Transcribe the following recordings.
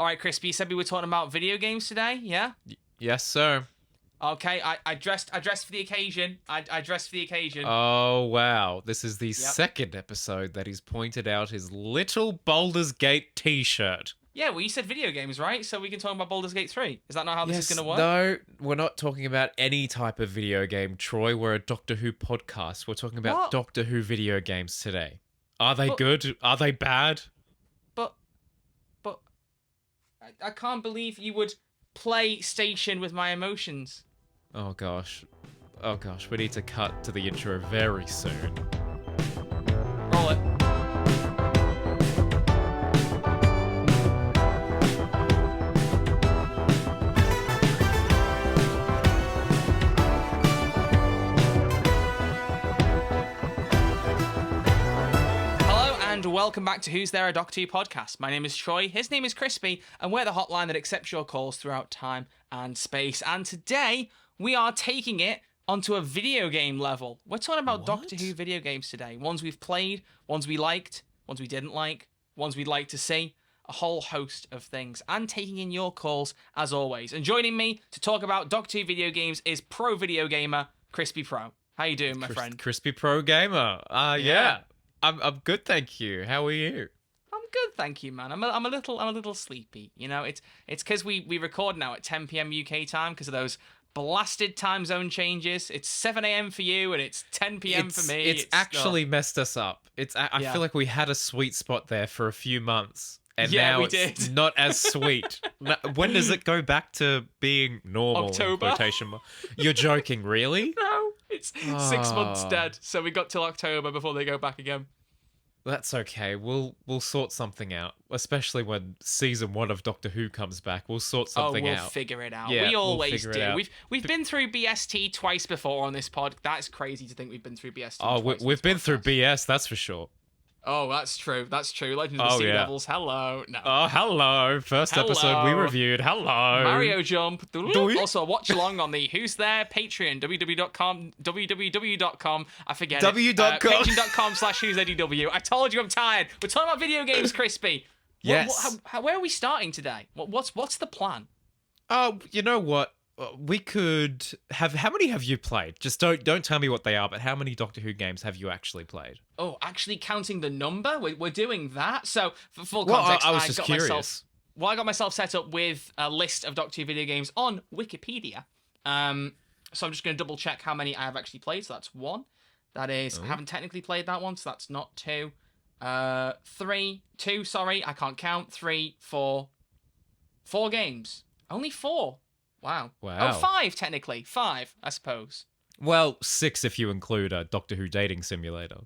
All right, Crispy, you said we were talking about video games today, yeah? Yes, sir. Okay, I dressed for the occasion. I dressed for the occasion. Oh, wow. This is the Yep. second episode that he's pointed out his little Baldur's Gate t-shirt. Yeah, well, you said video games, right? So we can talk about Baldur's Gate 3. Is that not how this is going to work? No, we're not talking about any type of video game, Troy. We're a Doctor Who podcast. We're talking about What? Doctor Who video games today. Are they But- good? Are they bad? But I can't believe you would play Station with my emotions. Oh, gosh. Oh, gosh. We need to cut to the intro very soon. Roll it. Welcome back to Who's There, a Doctor Who podcast. My name is Troy, his name is Crispy, and we're the hotline that accepts your calls throughout time and space. And today, we are taking it onto a video game level. We're talking about Doctor Who video games today. Ones we've played, ones we liked, ones we didn't like, ones we'd like to see, a whole host of things. And taking in your calls, as always. And joining me to talk about Doctor Who video games is pro video gamer, Crispy Pro. How you doing, my friend? Crispy Pro Gamer. Yeah. I'm good, thank you. How are you? I'm good, thank you, man. I'm a little sleepy. You know, it's because we record now at 10 p.m. UK time because of those blasted time zone changes. It's 7 a.m. for you and it's 10 p.m. for me. It's actually messed us up. I feel like we had a sweet spot there for a few months. And now it's not as sweet. When does it go back to being normal? October. You're joking, really? No, it's 6 months dead. So we got till October before they go back again. That's okay. We'll sort something out. Especially when season 1 of Doctor Who comes back. We'll sort something out. We'll figure it out. Yeah, we always do. We've been through BST twice before on this pod. That's crazy to think we've been through BST. We've been through BS, that's for sure. Oh, that's true. That's true. Legend of the Sea Devils. Hello. No. Oh, hello. First episode we reviewed. Hello. Mario Jump. Also, watch along on the Who's There Patreon. www.com. I forget w.com. Patreon.com/who'sdw. I told you I'm tired. We're talking about video games, Crispy. Yes. Where are we starting today? What's the plan? Oh, you know what? We could have. How many have you played? Just don't tell me what they are. But how many Doctor Who games have you actually played? Oh, actually counting the number. We're doing that. So for full context, I was just curious. I got myself set up with a list of Doctor Who video games on Wikipedia. So I'm just going to double check how many I have actually played. So that's 1. That is, I haven't technically played that one, so that's not 2. 2. Sorry, I can't count. 3, 4 games. Only 4. Wow. Oh, 5 technically. 5, I suppose. Well, 6 if you include a Doctor Who dating simulator.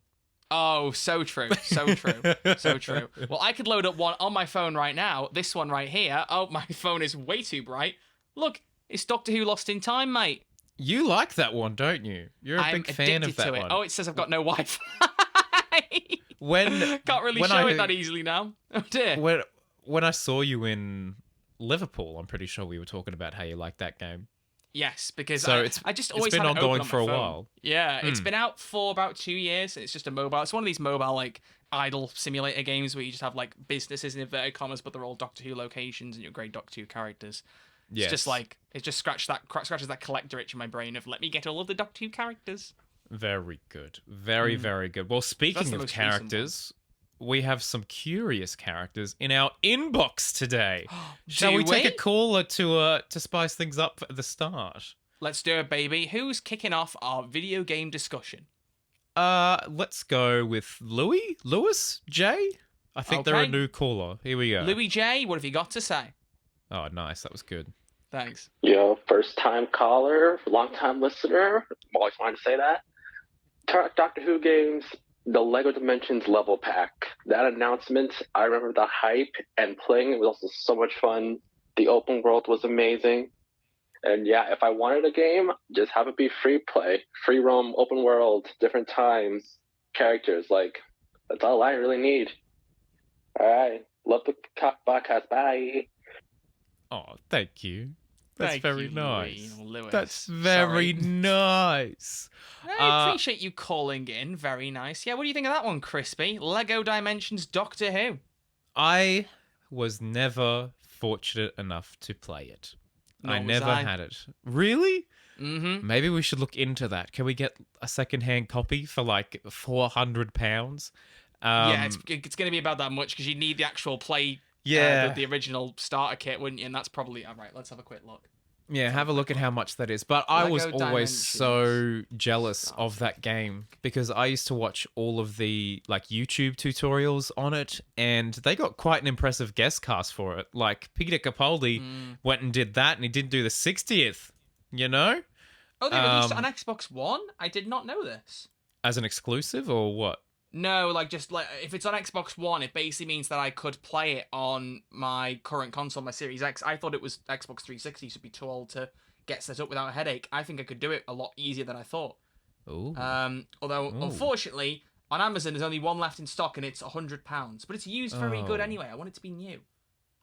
Oh, so true. So true. So true. Well, I could load up one on my phone right now. This one right here. Oh, my phone is way too bright. Look, it's Doctor Who Lost in Time, mate. You like that one, don't you? You're a big fan of that one. Oh, it says I've got no Wi-Fi. Can't really show it that easily now. Oh, dear. When I saw you in Liverpool, I'm pretty sure we were talking about how you like that game. Yes, because so I just always it's been have it ongoing open on for a my phone. while. Yeah, it's been out for about 2 years. It's just a mobile. It's one of these mobile like idle simulator games where you just have like businesses in inverted commas, but they're all Doctor Who locations and you're great Doctor Who characters. Yes. It's just like it just scratches that collector itch in my brain of let me get all of the Doctor Who characters. Very good, very good. Well, speaking of characters, we have some curious characters in our inbox today. Shall we take a caller to spice things up at the start? Let's do it, baby. Who's kicking off our video game discussion? Let's go with Lewis J. I think they're a new caller. Here we go. Louis J, what have you got to say? Oh, nice. That was good. Thanks. Yo, first time caller, long time listener. Always wanted to say that. Doctor Who games. The LEGO Dimensions level pack. That announcement, I remember the hype and playing it was also so much fun. The open world was amazing. And yeah, if I wanted a game, just have it be free play, free roam, open world, different times, characters. Like, that's all I really need. All right. Love the podcast. Bye. Oh, thank you. That's very nice. Lewis. That's very nice. I appreciate you calling in. Very nice. Yeah, what do you think of that one, Crispy? LEGO Dimensions Doctor Who. I was never fortunate enough to play it. Nor I was never I. had it. Really? Mm-hmm. Maybe we should look into that. Can we get a secondhand copy for like £400? Yeah, it's going to be about that much because you need the actual play, the original starter kit, wouldn't you? And that's probably all right. Let's have a quick look. Yeah, have a look at how much that is. But I was Lego always so Dimensions jealous of that game because I used to watch all of the like YouTube tutorials on it, and they got quite an impressive guest cast for it. Like Peter Capaldi went and did that, and he did do the 60th. You know? Oh, they released it on Xbox One? I did not know this. As an exclusive or what? No, like if it's on Xbox One, it basically means that I could play it on my current console, my Series X. I thought it was Xbox 360, so it'd be too old to get set up without a headache. I think I could do it a lot easier than I thought. Ooh. Although, unfortunately, on Amazon, there's only one left in stock, and it's £100. But it's used very good anyway. I want it to be new.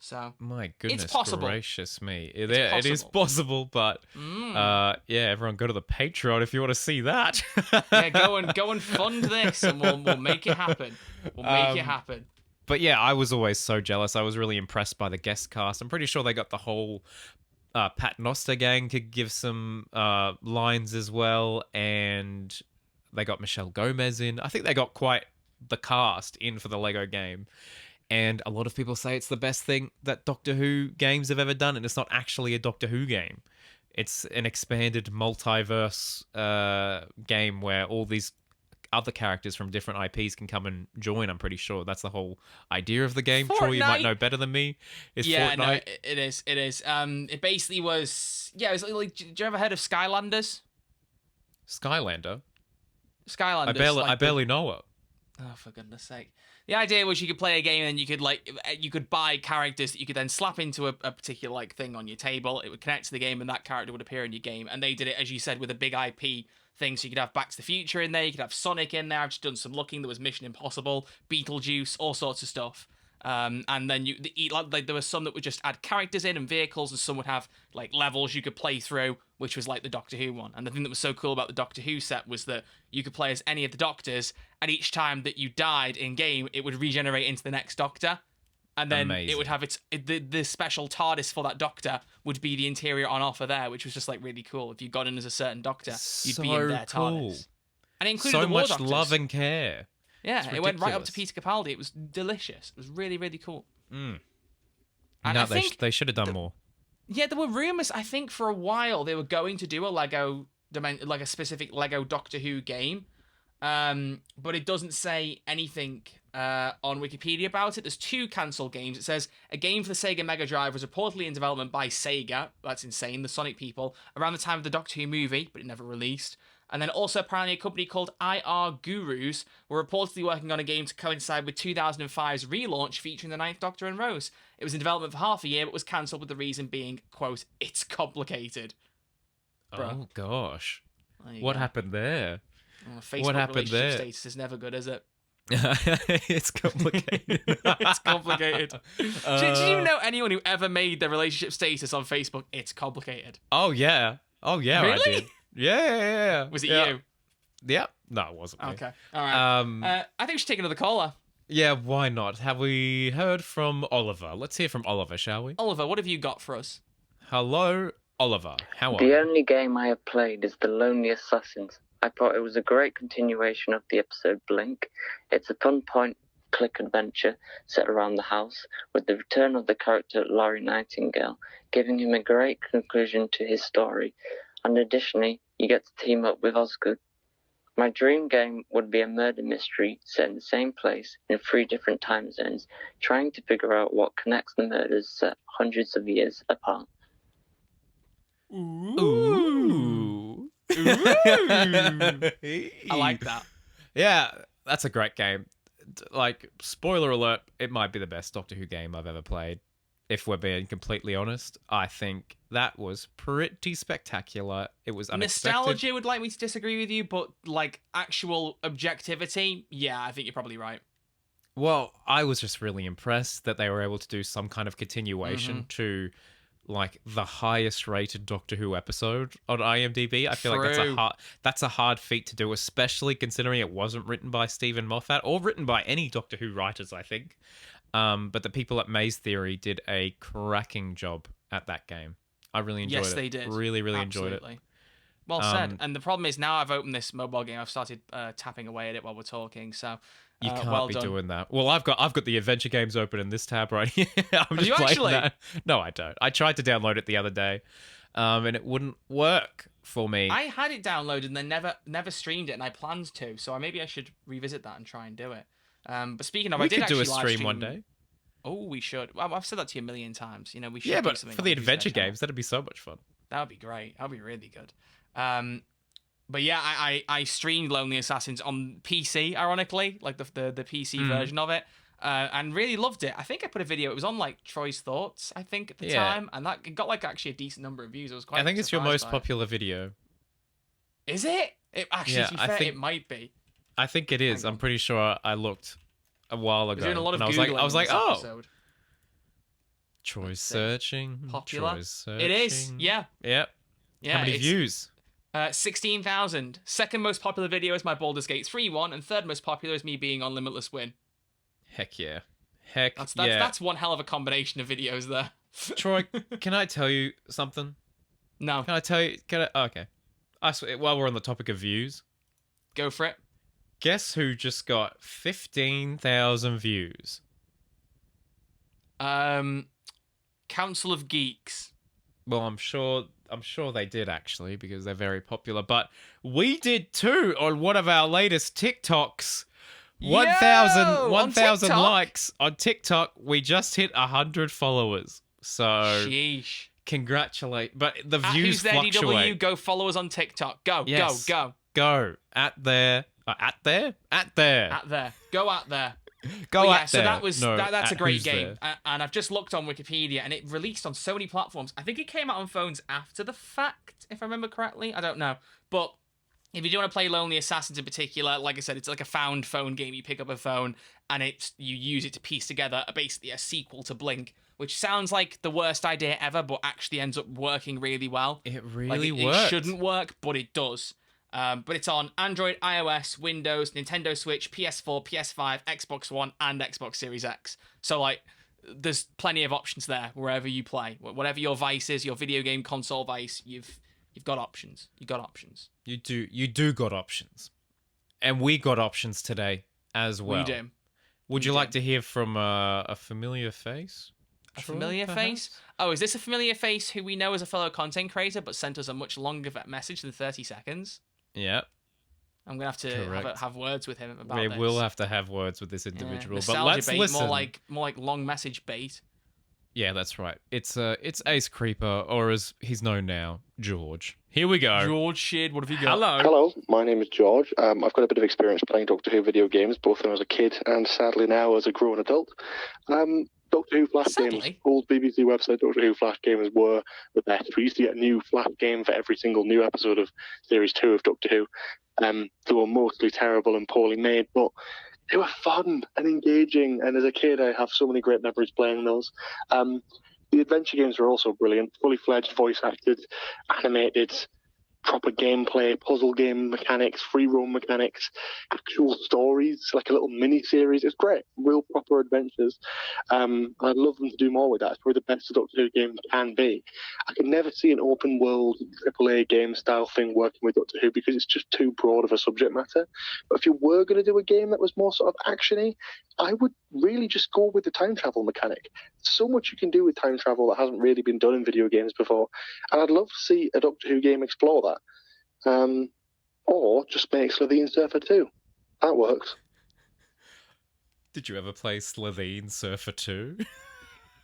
So my goodness, it's possible. Gracious me, it is possible. possible, but yeah, everyone go to the Patreon if you want to see that. Yeah, go and fund this, and we'll make it happen. We'll make it happen. But yeah, I was always so jealous. I was really impressed by the guest cast. I'm pretty sure they got the whole Pat Noster gang to give some lines as well, and they got Michelle Gomez in. I think they got quite the cast in for the Lego game. And a lot of people say it's the best thing that Doctor Who games have ever done, and it's not actually a Doctor Who game. It's an expanded multiverse game where all these other characters from different IPs can come and join. I'm pretty sure that's the whole idea of the game. Fortnite. Troy, you might know better than me. Yeah, Fortnite? no, it is. It is. It basically was. Yeah, it was like. Did you ever heard of Skylanders? Skylander. Skylanders. I barely know it. Oh, for goodness sake. The idea was you could play a game and you could buy characters that you could then slap into a particular thing on your table. It would connect to the game and that character would appear in your game. And they did it, as you said, with a big IP thing. So you could have Back to the Future in there, you could have Sonic in there. I've just done some looking. There was Mission Impossible, Beetlejuice, all sorts of stuff. And then there were some that would just add characters in and vehicles, and some would have like levels you could play through, which was like the Doctor Who one. And the thing that was so cool about the Doctor Who set was that you could play as any of the Doctors, and each time that you died in game, it would regenerate into the next Doctor, and then it would have the special TARDIS for that Doctor would be the interior on offer there, which was just like really cool. If you got in as a certain Doctor, you'd be in their TARDIS, and it included so the War much Doctors. Love and care. Yeah, it went right up to Peter Capaldi. It was delicious. It was really, really cool. And I think they should have done more. Yeah, there were rumors. I think for a while they were going to do a specific Lego Doctor Who game, but it doesn't say anything on Wikipedia about it. There's 2 cancelled games. It says a game for the Sega Mega Drive was reportedly in development by Sega. That's insane. The Sonic people around the time of the Doctor Who movie, but it never released. And then also apparently a company called IR Gurus were reportedly working on a game to coincide with 2005's relaunch featuring the Ninth Doctor and Rose. It was in development for half a year, but was cancelled with the reason being, quote, it's complicated. Oh, gosh. What happened there? Facebook what happened relationship there? status is never good, is it? It's complicated. It's complicated. Did you know anyone who ever made their relationship status on Facebook, it's complicated? Oh, yeah. Really? I did. Yeah. Was it you? Yeah. No, it wasn't me. Okay. All right. I think we should take another caller. Yeah, why not? Have we heard from Oliver? Let's hear from Oliver, shall we? Oliver, what have you got for us? Hello, Oliver. How are you? The only game I have played is The Lonely Assassins. I thought it was a great continuation of the episode Blink. It's a fun point-click adventure set around the house, with the return of the character Laurie Nightingale, giving him a great conclusion to his story. And additionally, you get to team up with Osgood. My dream game would be a murder mystery set in the same place in 3 different time zones, trying to figure out what connects the murders set hundreds of years apart. Ooh. I like that. Yeah, that's a great game. Like, spoiler alert, it might be the best Doctor Who game I've ever played. If we're being completely honest, I think that was pretty spectacular. It was unexpected. Nostalgia would like me to disagree with you, but like actual objectivity, yeah, I think you're probably right. Well, I was just really impressed that they were able to do some kind of continuation to like the highest rated Doctor Who episode on IMDb. I feel like that's a hard feat to do, especially considering it wasn't written by Stephen Moffat or written by any Doctor Who writers, I think. But the people at Maze Theory did a cracking job at that game. I really enjoyed it. Yes, they did. Really, really enjoyed it. Well said. And the problem is now I've opened this mobile game. I've started tapping away at it while we're talking. So you can't well be done. doing that. Well, I've got the adventure games open in this tab right here. I'm just you playing actually? that. No, I don't. I tried to download it the other day, and it wouldn't work for me. I had it downloaded and then never streamed it, and I planned to. So maybe I should revisit that and try and do it. But speaking of, we I did could do a actually stream one day. Oh, we should. Well, I've said that to you a million times. You know, we should. Yeah, do but something for on the Tuesday adventure channel. games, that'd be so much fun. That would be great. That would be really good. But yeah, I streamed Lonely Assassins on PC, ironically, like the PC version of it, and really loved it. I think I put a video. It was on like Troy's Thoughts, I think, at the time, and it got like actually a decent number of views. I was quite. I think it's your most surprised by popular video. it. Is it? It actually, Yeah, to be I fair, think- it might be. I think it is. Hang on. I'm pretty sure I looked a while ago. We're doing a lot of and Googling I was on like, this oh, episode. Troy's Let's see. searching. Popular? Troy's searching. It is. Yeah. Yep. Yeah. How many it's, views? 16,000. Second most popular video is my Baldur's Gate 3 one, and third most popular is me being on Limitless Win. Heck yeah. Heck Yeah. yeah. That's one hell of a combination of videos there. Troy, can I tell you something? No, Can I tell you? Oh, okay. I swear, while we're on the topic of views, go for it. guess who just got 15,000 views? Council of Geeks. Well, I'm sure they did actually because they're very popular. But we did too on one of our latest TikToks. 1,000 on 1,000 TikTok? likes on TikTok. We just hit 100 followers. So Sheesh. congratulate. But the At views Who's There DW, fluctuate. go follow us on TikTok. Go, Yes. go. Go at there. At there. At there. Go out there. Go But yeah, at so there. that was No, that's a at great Who's game, There. and I've just looked on Wikipedia, and it released on so many platforms. I think it came out on phones after the fact, if I remember correctly. I don't know, but if you do want to play Lonely Assassins in particular, like I said, it's like a found phone game. You pick up a phone and you use it to piece together basically a sequel to Blink, which sounds like the worst idea ever, but actually ends up working really well. It Like, really it worked. shouldn't work, but it does. But it's on Android, iOS, Windows, Nintendo Switch, PS4, PS5, Xbox One, and Xbox Series X. So, like, there's plenty of options there wherever you play. Whatever your vice is, your video game console vice, you've got options. You got options. You do got options, and we got options today as well. We do. Would We you do. like to hear from a familiar face? A Troy, familiar perhaps? face? Oh, is this a familiar face who we know as a fellow content creator but sent us a much longer message than 30 seconds? Yeah, I'm going to have Correct. to have words with him about we this. will have to have words with this Yeah, individual. But nostalgia let's bait, listen. more like long message bait. Yeah, that's right. It's Ace Creeper, or as he's known now, George. Here we go. George Shid, what have you got? Hello. Hello, my name is George. I've got a bit of experience playing Doctor Who video games, both when I was a kid and sadly now as a grown adult. Doctor Who Flash games, Sadly? old BBC website Doctor Who Flash games were the best. We used to get a new Flash game for every single new episode of Series 2 of Doctor Who. They were mostly terrible and poorly made, but they were fun and engaging, and as a kid I have so many great memories playing those. The adventure games were also brilliant, fully fledged, voice acted, animated, proper gameplay, puzzle game mechanics, free roam mechanics, actual stories, like a little mini series. It's great, real proper adventures. I'd love them to do more with that. It's probably the best a Doctor Who game can be. I could never see an open world AAA game style thing working with Doctor Who because it's just too broad of a subject matter. But if you were going to do a game that was more sort of actiony, I would really just go with the time travel mechanic. So much you can do with time travel that hasn't really been done in video games before, and I'd love to see a Doctor Who game explore that. Or just make Slitheen Surfer 2. That works. Did you ever play Slitheen Surfer 2?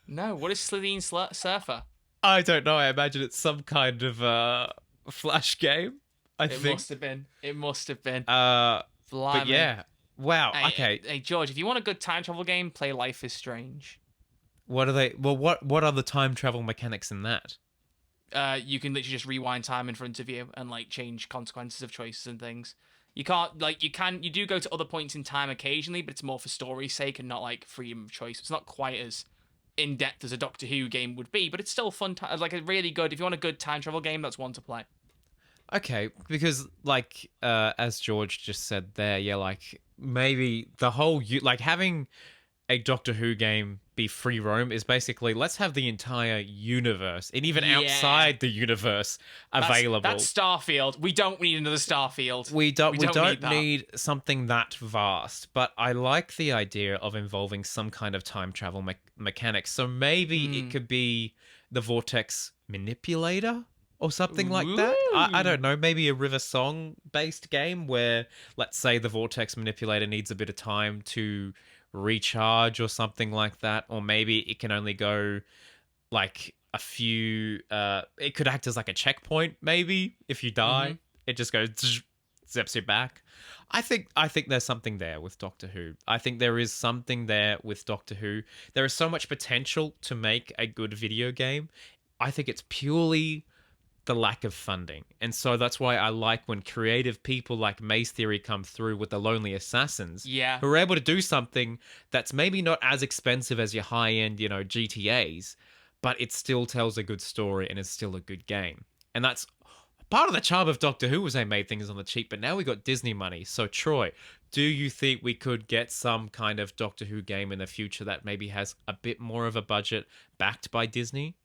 No, what is Slitheen Surfer? I don't know. I imagine it's some kind of Flash game. I It think. must have been. It must have been. But Blimey. yeah. Wow. Hey, okay. Hey, George, if you want a good time travel game, play Life is Strange. What are they? Well, what are the time travel mechanics in that? You can literally just rewind time in front of you and like change consequences of choices and things. You can't you do go to other points in time occasionally, but it's more for story's sake and not like freedom of choice. It's not quite as in depth as a Doctor Who game would be, but it's still fun. Like a really good. If you want a good time travel game, that's one to play. Okay, because like as George just said there, yeah, like maybe the whole like having a Doctor Who game be free roam is basically let's have the entire universe and even outside the universe available. That's Starfield. We don't need another Starfield. We don't need something that vast, but I like the idea of involving some kind of time travel mechanics. So maybe it could be the Vortex Manipulator or something like that. I don't know. Maybe a River Song based game where, let's say, the Vortex Manipulator needs a bit of time to recharge or something like that, or maybe it can only go like a few it could act as like a checkpoint. Maybe if you die, it just goes zips you back. I think there's something there with Doctor Who. I think there is something there with Doctor Who. There is so much potential to make a good video game. I think it's purely the lack of funding. And so that's why I like when creative people like Maze Theory come through with the Lonely Assassins, who are able to do something that's maybe not as expensive as your high-end, GTAs, but it still tells a good story and it's still a good game. And that's part of the charm of Doctor Who was they made things on the cheap, but now we got Disney money. So Troy, do you think we could get some kind of Doctor Who game in the future that maybe has a bit more of a budget backed by Disney?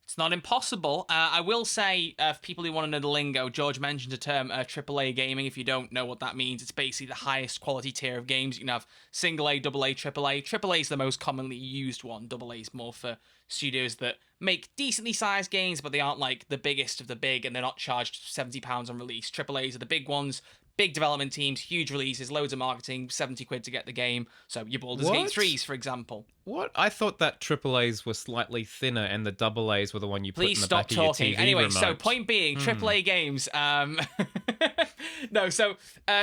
It's not impossible. I will say, for people who want to know the lingo, George mentioned the term AAA gaming. If you don't know what that means, it's basically the highest quality tier of games. You can have single A, double A, triple A. Triple A is the most commonly used one. Double A is more for studios that make decently sized games, but they aren't like the biggest of the big, and they're not charged £70 on release. Triple A's are the big ones. Big development teams, huge releases, loads of marketing, 70 quid to get the game. So your Baldur's Gate 3s, for example. What? I thought that AAAs were slightly thinner and the AAs were the one you put in the back of your TV Please stop talking. Anyway, remote. So point being, AAA games.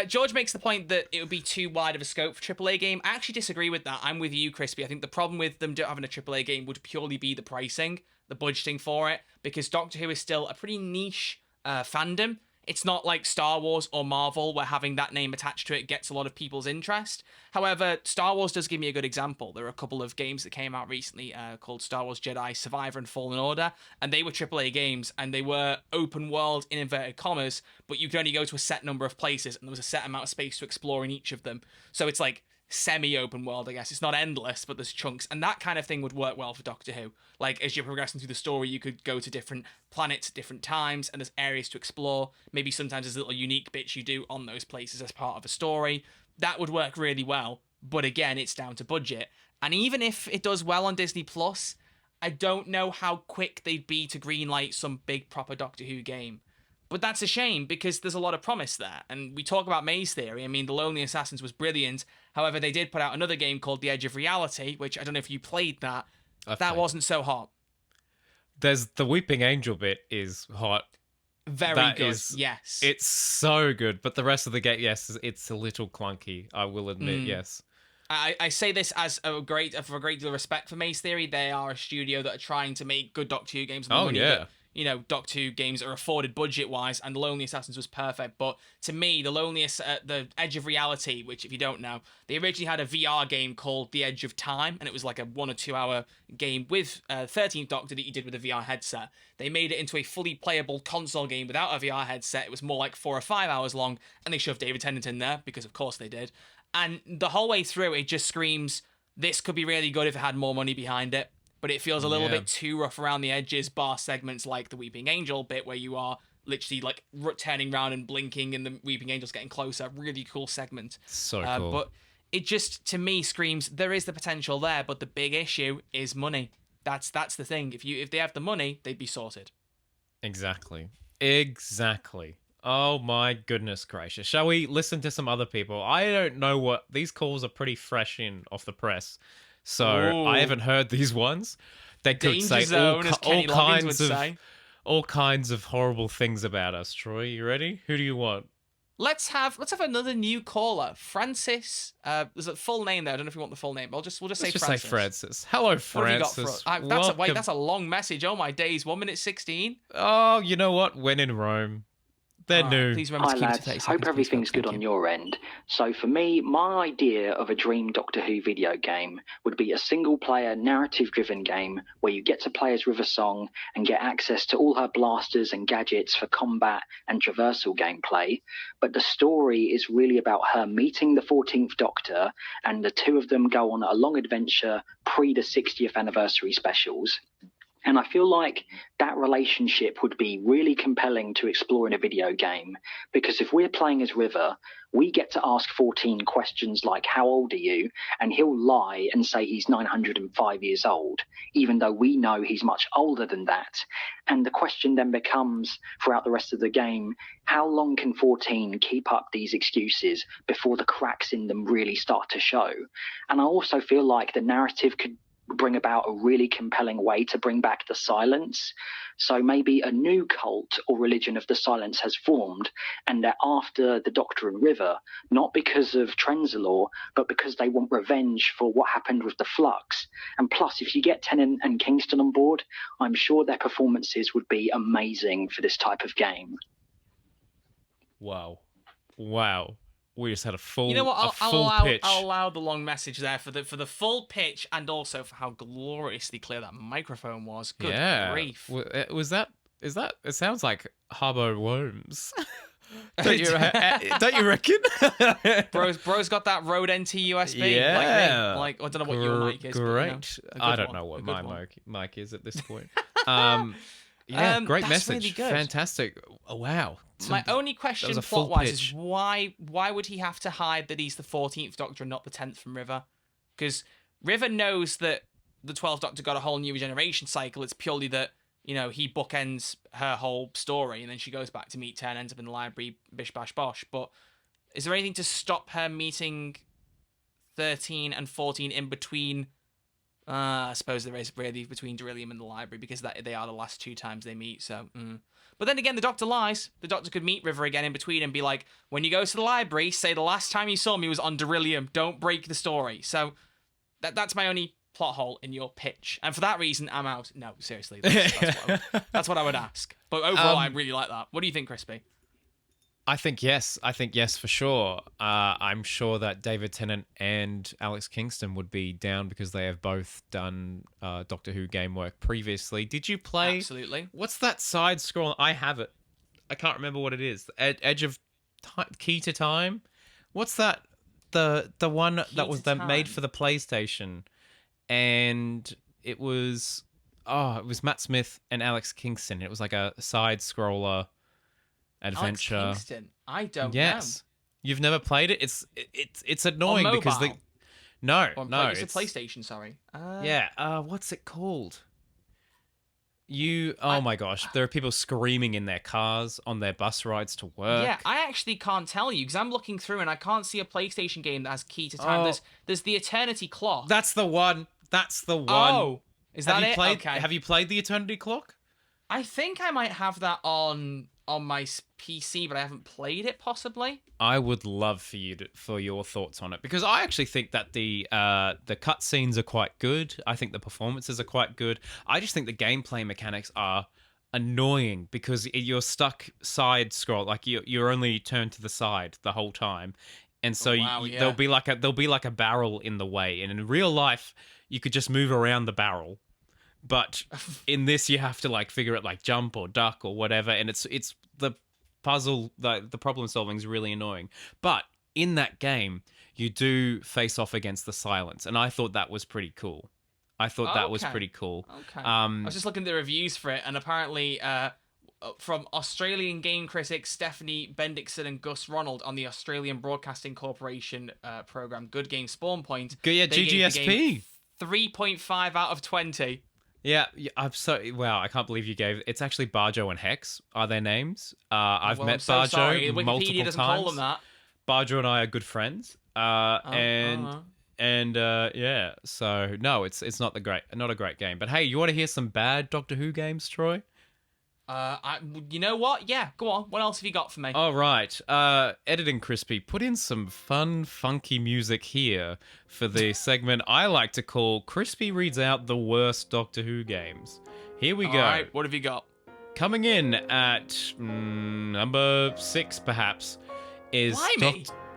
George makes the point that it would be too wide of a scope for AAA game. I actually disagree with that. I'm with you, Crispy. I think the problem with them having a AAA game would purely be the pricing, the budgeting for it, because Doctor Who is still a pretty niche fandom. It's not like Star Wars or Marvel where having that name attached to it gets a lot of people's interest. However, Star Wars does give me a good example. There are a couple of games that came out recently called Star Wars Jedi Survivor and Fallen Order, and they were AAA games, and they were open world in inverted commas, but you could only go to a set number of places, and there was a set amount of space to explore in each of them. So it's like semi-open world, I guess. It's not endless, but there's chunks, and that kind of thing would work well for Doctor Who. Like, as you're progressing through the story, you could go to different planets at different times, and there's areas to explore. Maybe sometimes there's little unique bits you do on those places as part of a story. That would work really well, but again, it's down to budget. And even if it does well on Disney Plus, I don't know how quick they'd be to greenlight some big proper Doctor Who game. But that's a shame, because there's a lot of promise there. And we talk about Maze Theory. I mean, The Lonely Assassins was brilliant. However, they did put out another game called The Edge of Reality, which I don't know if you played that. That wasn't so hot. There's the Weeping Angel bit is hot. Very good, yes. It's so good, but the rest of the game, yes, it's a little clunky, I will admit, yes. I say this as for a great deal of respect for Maze Theory. They are a studio that are trying to make good Doctor Who games. That, Doctor Who games are afforded budget-wise, and The Lonely Assassins was perfect. But to me, The Edge of Reality, which if you don't know, they originally had a VR game called The Edge of Time, and it was like a 1 or 2 hour game with 13th Doctor that you did with a VR headset. They made it into a fully playable console game without a VR headset. It was more like 4 or 5 hours long, and they shoved David Tennant in there, because of course they did. And the whole way through, it just screams, this could be really good if it had more money behind it. But it feels a little bit too rough around the edges, bar segments like the Weeping Angel bit where you are literally like turning around and blinking and the Weeping Angel's getting closer. Really cool segment. So cool. But it just, to me, screams there is the potential there, but the big issue is money. That's the thing. If they have the money, they'd be sorted. Exactly. Oh my goodness gracious. Shall we listen to some other people? I don't know what... These calls are pretty fresh off the press. So I haven't heard these ones. They could say all kinds of horrible things about us. Troy, you ready? Who do you want? Let's have another new caller, Francis. There's a full name there. I don't know if you want the full name. We'll just say Francis. Say Francis. Hello, Francis. That's a long message. Oh my days. 1 minute 16. Oh, you know what? When in Rome, They're new. Please remember to Hi keep it lads, to 30 seconds. hope everything's good Thank on you. your end. So for me, my idea of a dream Doctor Who video game would be a single-player, narrative-driven game where you get to play as River Song and get access to all her blasters and gadgets for combat and traversal gameplay. But the story is really about her meeting the 14th Doctor, and the two of them go on a long adventure pre the 60th anniversary specials. And I feel like that relationship would be really compelling to explore in a video game, because if we're playing as River, we get to ask 14 questions like, how old are you? And he'll lie and say he's 905 years old, even though we know he's much older than that. And the question then becomes, throughout the rest of the game, how long can 14 keep up these excuses before the cracks in them really start to show? And I also feel like the narrative could bring about a really compelling way to bring back the Silence. So maybe a new cult or religion of the Silence has formed, and they're after the Doctor and River, not because of Trenzalore, but because they want revenge for what happened with the Flux. And plus, if you get Tennant and Kingston on board, I'm sure their performances would be amazing for this type of game. Wow. We just had a full, You know what? pitch. I'll allow the long message there for the full pitch, and also for how gloriously clear that microphone was. Good grief! Is that? It sounds like Harbo Worms. Don't you reckon? Bro's got that Rode NT USB. Yeah. Like I don't know what your mic is. Great. But, I don't know what my mic is at this point. Great message. Really good. Fantastic. Oh, wow. My only question was a full plot-wise pitch. is why would he have to hide that he's the 14th Doctor and not the 10th from River? Because River knows that the 12th Doctor got a whole new regeneration cycle. It's purely that, you know, he bookends her whole story and then she goes back to meet 10, ends up in the library, bish bash bosh. But is there anything to stop her meeting 13 and 14 in between? I suppose there is really between Darillium and the library, because they are the last two times they meet. So, But then again, the Doctor lies. The Doctor could meet River again in between and be like, when you go to the library, say the last time you saw me was on Darillium. Don't break the story. So that's my only plot hole in your pitch. And for that reason, I'm out. No, seriously. That's what I would ask. But overall, I really like that. What do you think, Crispy? I think yes for sure. I'm sure that David Tennant and Alex Kingston would be down because they have both done Doctor Who game work previously. Did you play? Absolutely. What's that side scroll? I have it. I can't remember what it is. Edge of Key to Time. What's that? The one that was made for the PlayStation, and it was Matt Smith and Alex Kingston. It was like a side scroller adventure. Alex Kingston. I don't know. Yes. You've never played it? It's annoying because it's a PlayStation, sorry. What's it called? Oh my gosh, there are people screaming in their cars on their bus rides to work. Yeah, I actually can't tell you because I'm looking through and I can't see a PlayStation game that has Key to Time. There's the Eternity Clock. That's the one. Oh, is that it? Okay. Have you played the Eternity Clock? I think I might have that on my PC, but I haven't played it, possibly. I would love for your thoughts on it, because I actually think that the cutscenes are quite good. I think the performances are quite good. I just think the gameplay mechanics are annoying because you're stuck side scroll, like you're only turned to the side the whole time, and so there'll be like a barrel in the way. And in real life, you could just move around the barrel. But in this, you have to like figure it, like jump or duck or whatever, and it's the puzzle, the problem solving is really annoying. But in that game, you do face off against the Silence, and I thought that was pretty cool. Okay. I was just looking at the reviews for it, and apparently, from Australian game critics Stephanie Bendixson and Gus Ronald on the Australian Broadcasting Corporation program Good Game Spawn Point, GGSP 3.5 out of 20. Yeah, I can't believe you gave. It's actually Barjo and Hex are their names. I've met Barjo multiple Wikipedia doesn't times. call them that. Barjo and I are good friends. So no, it's not a great game. But hey, you want to hear some bad Doctor Who games, Troy? You know what? Yeah, go on. What else have you got for me? All right. Editing Crispy, put in some fun, funky music here for the segment I like to call Crispy Reads Out the Worst Doctor Who Games. Here we go. All right, what have you got? coming in at number 6, perhaps, is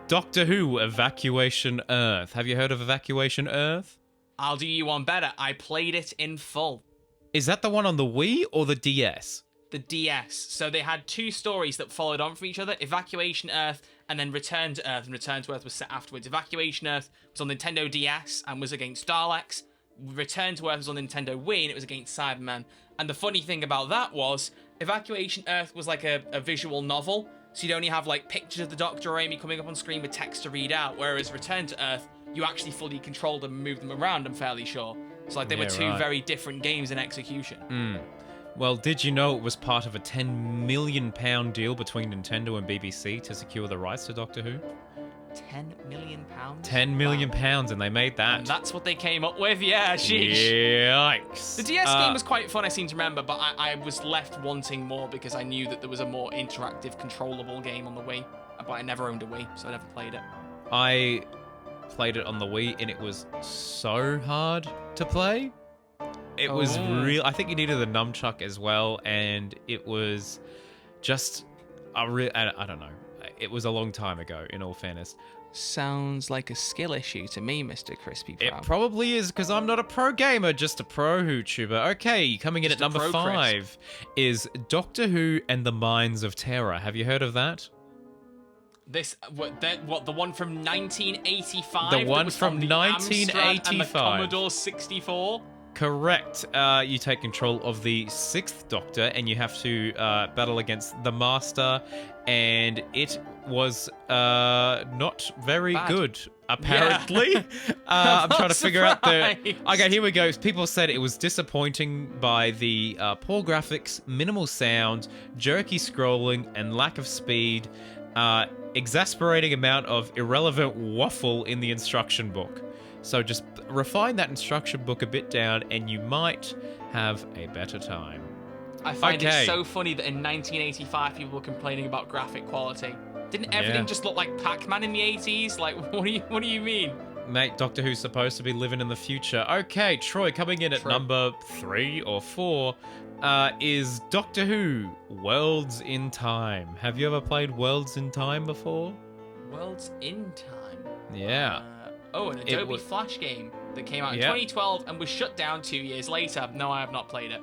Doctor Who Evacuation Earth. Have you heard of Evacuation Earth? I'll do you one better. I played it in full. Is that the one on the Wii or the DS? The DS. So they had 2 stories that followed on from each other. Evacuation Earth and then Return to Earth. And Return to Earth was set afterwards. Evacuation Earth was on Nintendo DS and was against Daleks. Return to Earth was on Nintendo Wii and it was against Cybermen. And the funny thing about that was Evacuation Earth was like a visual novel. So you'd only have like pictures of the Doctor or Amy coming up on screen with text to read out. Whereas Return to Earth, you actually fully controlled them and moved them around, I'm fairly sure. So like they were 2 very different games in execution. Well, did you know it was part of a £10 million deal between Nintendo and BBC to secure the rights to Doctor Who? £10 million? £10 million, and they made that. And that's what they came up with, yeah, sheesh. Yikes. The DS game was quite fun, I seem to remember, but I was left wanting more because I knew that there was a more interactive, controllable game on the Wii. But I never owned a Wii, so I never played it. I played it on the Wii, and it was so hard to play. It was real. I think you needed the nunchuck as well, and it was just I don't know. It was a long time ago, in all fairness. Sounds like a skill issue to me, Mr. Crispy Pro. It probably is, because I'm not a pro gamer, just a pro YouTuber. Okay, coming in at number 5 is Doctor Who and the Mines of Terror. Have you heard of that? The one from 1985? The one from 1985. And the Commodore 64? Correct. You take control of the 6th Doctor, and you have to battle against the Master, and it was not very good, apparently. Yeah. I'm trying to figure out the... Okay, here we go. People said it was disappointing by the poor graphics, minimal sound, jerky scrolling, and lack of speed. Exasperating amount of irrelevant waffle in the instruction book. So just refine that instruction book a bit down and you might have a better time. I find it so funny that in 1985 people were complaining about graphic quality. Didn't everything just look like Pac-Man in the 80s? Like, what do you mean? Mate, Doctor Who's supposed to be living in the future. Okay, Troy, coming in at number 3 or 4 is Doctor Who Worlds in Time. Have you ever played Worlds in Time before? Worlds in Time? Yeah. An Adobe Flash game that came out in 2012 and was shut down 2 years later. No, I have not played it.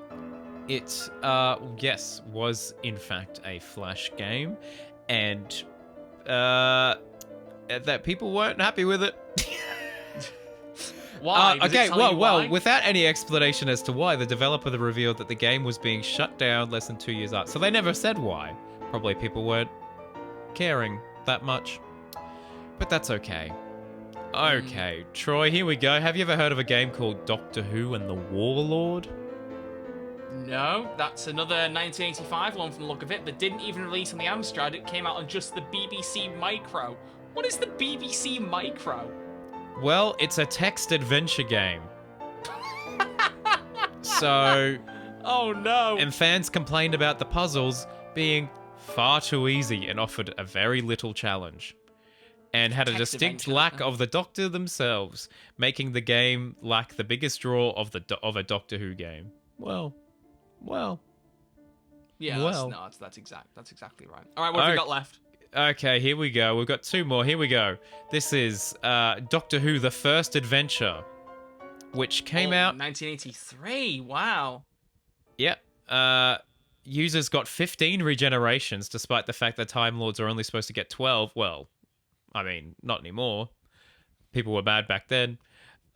It, yes, was in fact a Flash game, and that people weren't happy with it. Why? Okay, well, without any explanation as to why, the developer revealed that the game was being shut down less than 2 years out. So they never said why. Probably people weren't caring that much. But that's okay. Okay, Troy, here we go. Have you ever heard of a game called Doctor Who and the Warlord? No, that's another 1985 one from the look of it that didn't even release on the Amstrad. It came out on just the BBC Micro. What is the BBC Micro? Well, it's a text adventure game. So... Oh no! And fans complained about the puzzles being far too easy and offered a very little challenge. And had a distinct lack of the Doctor themselves, making the game lack the biggest draw of a Doctor Who game. Well. Yeah, that's exactly right. All right, what have we got left? Okay, here we go. We've got 2 more. Here we go. This is Doctor Who: The First Adventure, which came out 1983. Wow. Yep. Users got 15 regenerations, despite the fact that Time Lords are only supposed to get 12. Well, I mean, not anymore. People were bad back then.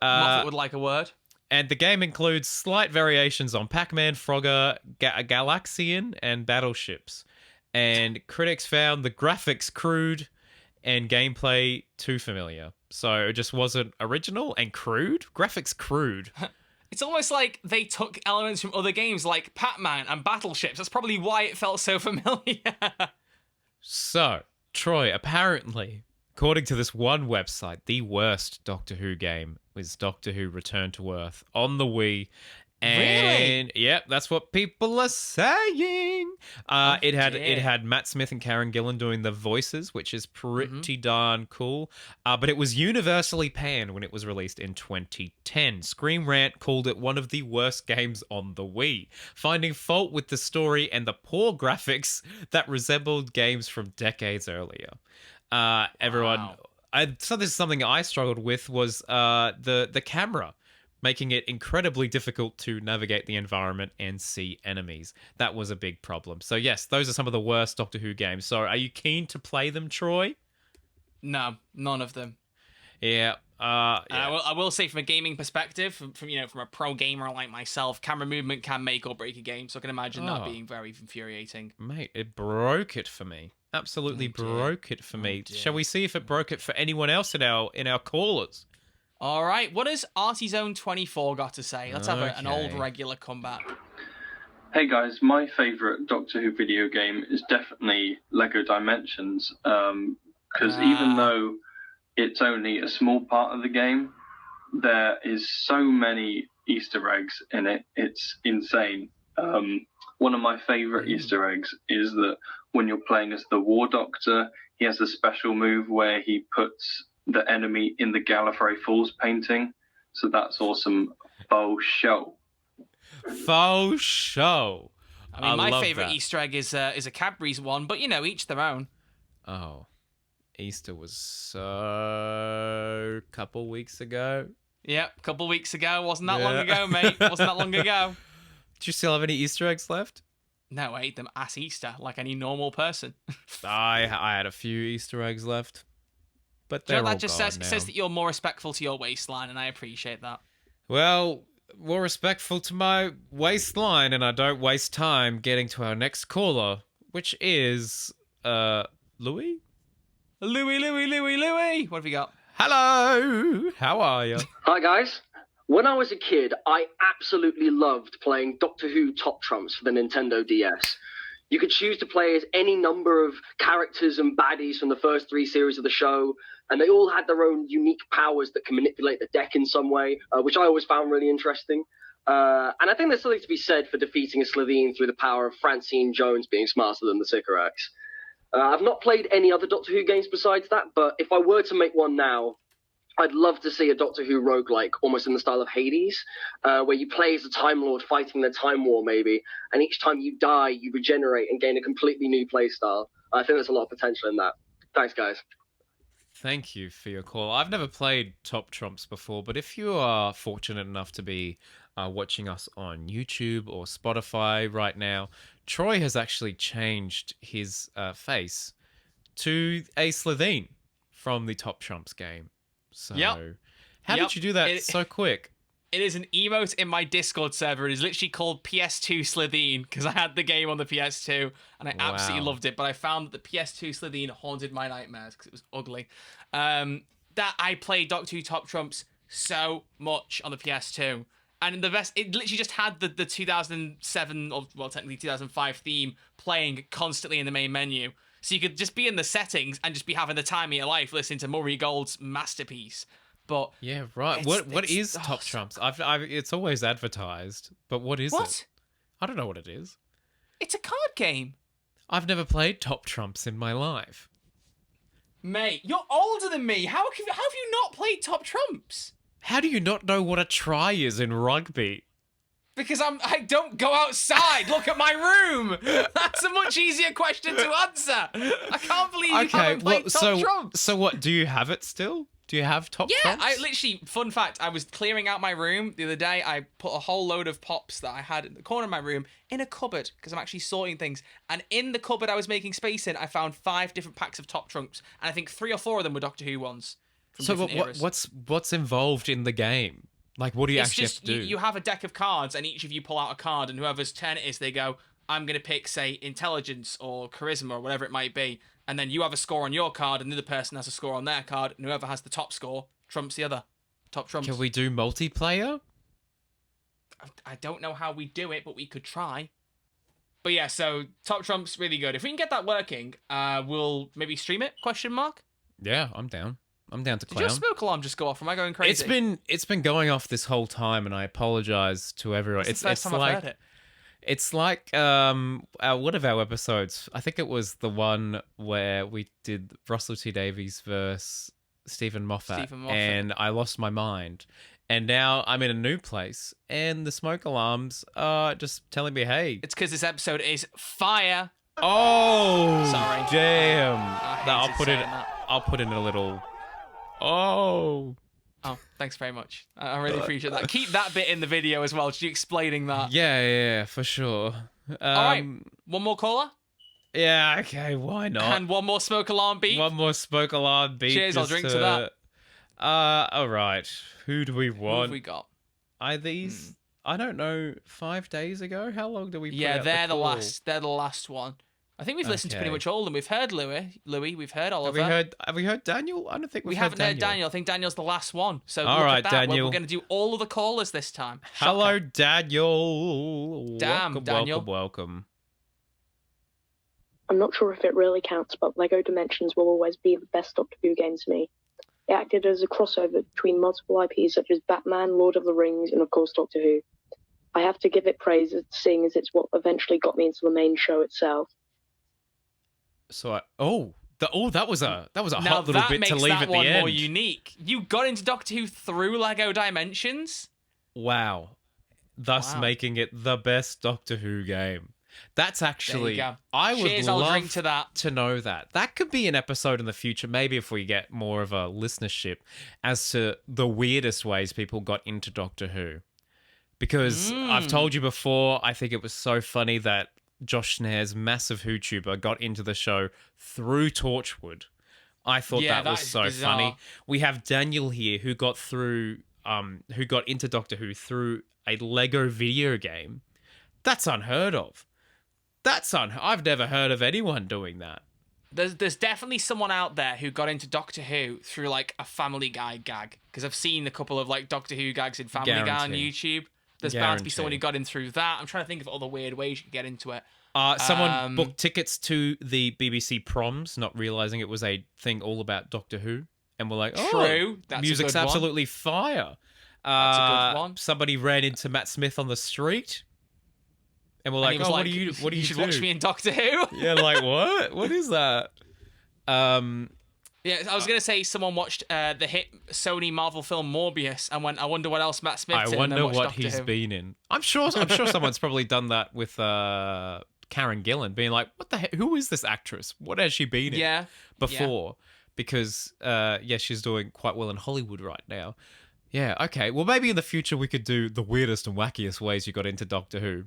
Moffat would like a word. And the game includes slight variations on Pac-Man, Frogger, Galaxian, and battleships. And critics found the graphics crude and gameplay too familiar. So it just wasn't original and crude. Graphics crude. It's almost like they took elements from other games like Pac-Man and battleships. That's probably why it felt so familiar. So, Troy, apparently, according to this one website, the worst Doctor Who game was Doctor Who Return to Earth on the Wii. And yep, that's what people are saying. It had Matt Smith and Karen Gillan doing the voices, which is pretty darn cool. But it was universally panned when it was released in 2010. Scream Rant called it one of the worst games on the Wii, finding fault with the story and the poor graphics that resembled games from decades earlier. So this is something I struggled with was the camera, making it incredibly difficult to navigate the environment and see enemies. That was a big problem. So yes, those are some of the worst Doctor Who games. So are you keen to play them, Troy? No, none of them. Yeah. I will say, from a gaming perspective, from a pro gamer like myself, camera movement can make or break a game. So I can imagine that being very infuriating. Mate, it broke it for me. Absolutely broke it for me. Shall we see if it broke it for anyone else in our callers? All right, what has ArtyZone24 got to say? Let's have an old regular comeback. Hey guys, my favourite Doctor Who video game is definitely Lego Dimensions, because even though it's only a small part of the game, there is so many Easter eggs in it, it's insane. One of my favourite Easter eggs is that when you're playing as the War Doctor, he has a special move where he puts the enemy in the Gallifrey Falls painting. So that's awesome. Faux show. Faux show. I mean, my favourite Easter egg is a Cadbury's one, but each their own. Oh, Easter was a couple weeks ago. Yep, a couple weeks ago. Wasn't that long ago, mate. Wasn't that long ago. Do you still have any Easter eggs left? No, I ate them at Easter like any normal person. I had a few Easter eggs left. But they're all that just gone says that you're more respectful to your waistline, and I appreciate that. Well, more respectful to my waistline, and I don't waste time getting to our next caller, which is Louis? Louis. What have you got? Hello. How are you? Hi, guys. When I was a kid, I absolutely loved playing Doctor Who Top Trumps for the Nintendo DS. You could choose to play as any number of characters and baddies from the first 3 series of the show, and they all had their own unique powers that can manipulate the deck in some way, which I always found really interesting. And I think there's something to be said for defeating a Slitheen through the power of Francine Jones being smarter than the Sycorax. I've not played any other Doctor Who games besides that, but if I were to make one now, I'd love to see a Doctor Who roguelike, almost in the style of Hades, where you play as a Time Lord fighting the Time War, maybe, and each time you die, you regenerate and gain a completely new playstyle. I think there's a lot of potential in that. Thanks, guys. Thank you for your call. I've never played Top Trumps before, but if you are fortunate enough to be watching us on YouTube or Spotify right now, Troy has actually changed his face to a Slitheen from the Top Trumps game. So, how did you do that so quick? It is an emote in my Discord server. It is literally called PS2 Slitheen because I had the game on the PS2 and I absolutely loved it. But I found that the PS2 Slitheen haunted my nightmares because it was ugly. That I played Doctor Who Top Trumps so much on the PS2. And the best, it literally just had the 2007, or well, technically 2005 theme playing constantly in the main menu. So you could just be in the settings and just be having the time of your life listening to Murray Gold's masterpiece. But yeah, right. What is Top Trumps? It's always advertised, but what is it? I don't know what it is. It's a card game. I've never played Top Trumps in my life. Mate, you're older than me. How have you not played Top Trumps? How do you not know what a try is in rugby? Because I don't go outside. Look at my room. That's a much easier question to answer. I can't believe you haven't played Top Trumps. So what, do you have it still? Do you have Top Trumps? Yeah, I literally, fun fact, I was clearing out my room the other day. I put a whole load of pops that I had in the corner of my room in a cupboard because I'm actually sorting things. And in the cupboard I was making space in, I found 5 different packs of Top Trumps. And I think 3 or 4 of them were Doctor Who ones. So what's involved in the game? Like, what do you actually have to do? You have a deck of cards, and each of you pull out a card, and whoever's turn it is, they go, I'm going to pick, say, intelligence or charisma or whatever it might be. And then you have a score on your card, and the other person has a score on their card, and whoever has the top score trumps the other. Top trumps. Can we do multiplayer? I don't know how we do it, but we could try. But yeah, so Top Trumps, really good. If we can get that working, we'll maybe stream it, ? Yeah, I'm down. I'm down to Did clown. your smoke alarm just go off? Am I going crazy? It's been going off this whole time, and I apologize to everyone. It's the first time I've heard it. It's like one of our episodes. I think it was the one where we did Russell T Davies versus Stephen Moffat, and I lost my mind. And now I'm in a new place, and the smoke alarms are just telling me, "Hey." It's because this episode is fire. Oh, sorry. Damn. That. I'll put in a little. Oh. Oh, thanks very much. I really appreciate that. Keep that bit in the video as well. Just you explaining that. Yeah, for sure. All right, one more caller. Yeah, okay, why not? And one more smoke alarm beat. One more smoke alarm beat. Cheers, I'll drink to that. All right. Who do we want? Who have we got? Are these? I don't know. 5 days ago. How long do we? Yeah, put out they're the the call? last. They're the last one. I think we've listened to pretty much all of them. We've heard Louis. We've heard Oliver. Have we heard Daniel? I don't think we haven't heard Daniel. I think Daniel's the last one. So all look right, at that. Daniel. We're going to do all of the callers this time. Hello, Daniel. Damn, welcome, Daniel. Welcome. I'm not sure if it really counts, but LEGO Dimensions will always be the best Doctor Who game to me. It acted as a crossover between multiple IPs such as Batman, Lord of the Rings, and of course Doctor Who. I have to give it praise, seeing as it's what eventually got me into the main show itself. So that was a hot little bit to leave at the end. Now that makes that one more unique. You got into Doctor Who through LEGO Dimensions? Wow. Thus making it the best Doctor Who game. That's actually I would love to know that. That could be an episode in the future, maybe if we get more of a listenership as to the weirdest ways people got into Doctor Who. Because I've told you before, I think it was so funny that Josh Snare's massive WhoTuber got into the show through Torchwood. I thought that was so bizarre. Funny. We have Daniel here who got into Doctor Who through a Lego video game. That's unheard of. I've never heard of anyone doing that. There's definitely someone out there who got into Doctor Who through like a Family Guy gag, because I've seen a couple of like Doctor Who gags in Family Guy on YouTube. There's bound to be someone who got in through that. I'm trying to think of other weird ways you could get into it. Someone booked tickets to the BBC proms, not realizing it was a thing all about Doctor Who, and we're like, "True, that's music's a good absolutely fire." That's a good one. Somebody ran into Matt Smith on the street, and we're like, "What do you do? You should watch me in Doctor Who." Yeah, like what? What is that? Yeah, I was gonna say someone watched the hit Sony Marvel film Morbius and went, "I wonder what else Matt Smith did." I wonder what Doctor he's Who. been in. I'm sure someone's probably done that with Karen Gillan, being like, "What the heck? Who is this actress? What has she been in before?" Because she's doing quite well in Hollywood right now. Yeah, okay. Well, maybe in the future we could do the weirdest and wackiest ways you got into Doctor Who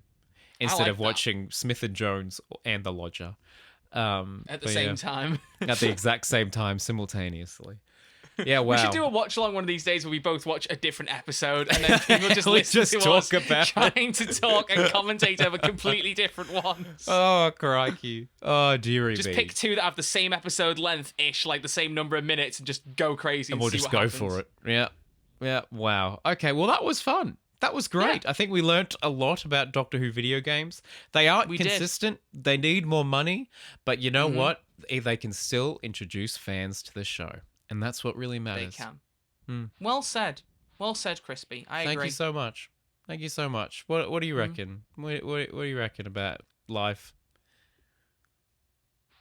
instead of watching Smith and Jones and The Lodger. At the same time. At the exact same time, simultaneously. Yeah, wow. We should do a watch along one of these days where we both watch a different episode and then people just listen to talk us about trying to talk and commentate over completely different ones. Oh, crikey. Oh, dearie Just me. pick two that have the same episode length-ish, like the same number of minutes, and just go crazy and we'll see just what go happens. for it. Yeah. Yeah, wow. Okay, well, that was fun. That was great. Yeah. I think we learnt a lot about Doctor Who video games. They aren't consistent. They need more money. But you know what? They can still introduce fans to the show. And that's what really matters. They can. Well said. Well said, Crispy. I agree. Thank you so much. Thank you so much. What do you reckon? What do you reckon about life?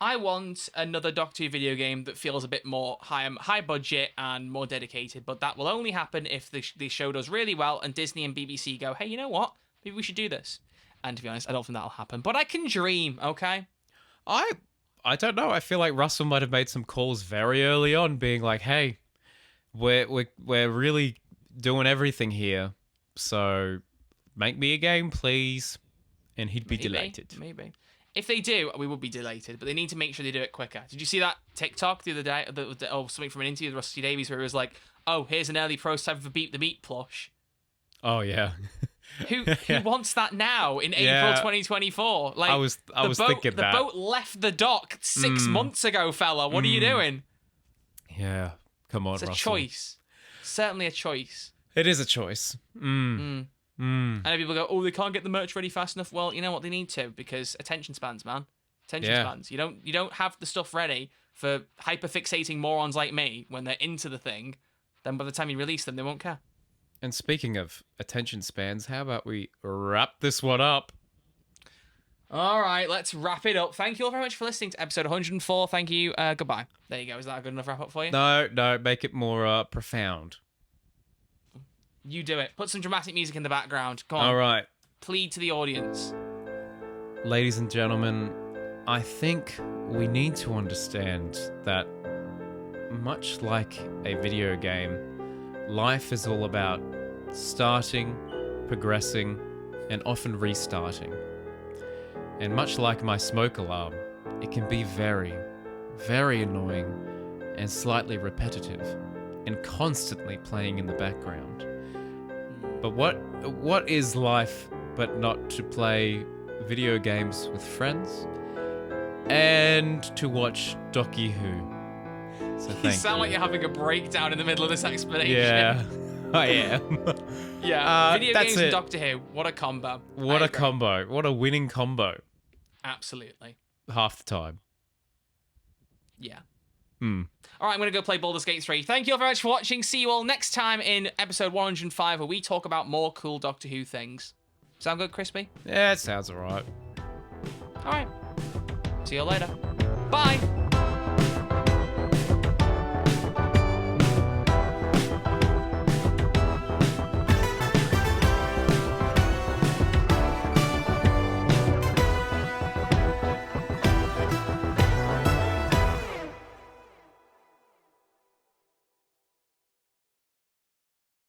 I want another Doctor Who video game that feels a bit more high budget and more dedicated, but that will only happen if the show does really well and Disney and BBC go, "Hey, you know what? Maybe we should do this." And to be honest, I don't think that'll happen, but I can dream, okay? I don't know. I feel like Russell might have made some calls very early on, being like, "Hey, we're really doing everything here, so make me a game, please," and he'd be delighted. Maybe. If they do, we would be delighted, but they need to make sure they do it quicker. Did you see that TikTok the other day, or something from an interview with Rusty Davies, where it was like, "Oh, here's an early prototype of a Beat the Meat plush." Oh yeah. Who wants that now in April 2024? Like I was thinking that. The boat left the dock 6 months ago, fella. What are you doing? Yeah, come on, It's a Russell. choice. Certainly a choice. It is a choice. And people go, "Oh, they can't get the merch ready fast enough." Well, you know what? They need to, because attention spans, man. attention spans. You don't have the stuff ready for hyperfixating morons like me when they're into the thing. Then by the time you release them, they won't care. And speaking of attention spans, how about we wrap this one up? All right, let's wrap it up. Thank you all very much for listening to episode 104. Thank you. Goodbye. There you go. Is that a good enough wrap up for you? No, make it more profound. You do it. Put some dramatic music in the background. Come on. All right. Plead to the audience. Ladies and gentlemen, I think we need to understand that much like a video game, life is all about starting, progressing, and often restarting. And much like my smoke alarm, it can be very, very annoying and slightly repetitive and constantly playing in the background. But what is life but not to play video games with friends and to watch Doctor Who? So thank you. Sound like you're having a breakdown in the middle of this explanation. Yeah, I am. Yeah, video games and Doctor Who. What a combo. What a combo. What a winning combo. Absolutely. Half the time. Yeah. All right, I'm going to go play Baldur's Gate 3. Thank you all very much for watching. See you all next time in episode 105, where we talk about more cool Doctor Who things. Sound good, Crispy? Yeah, it sounds alright. All right. See you later. Bye.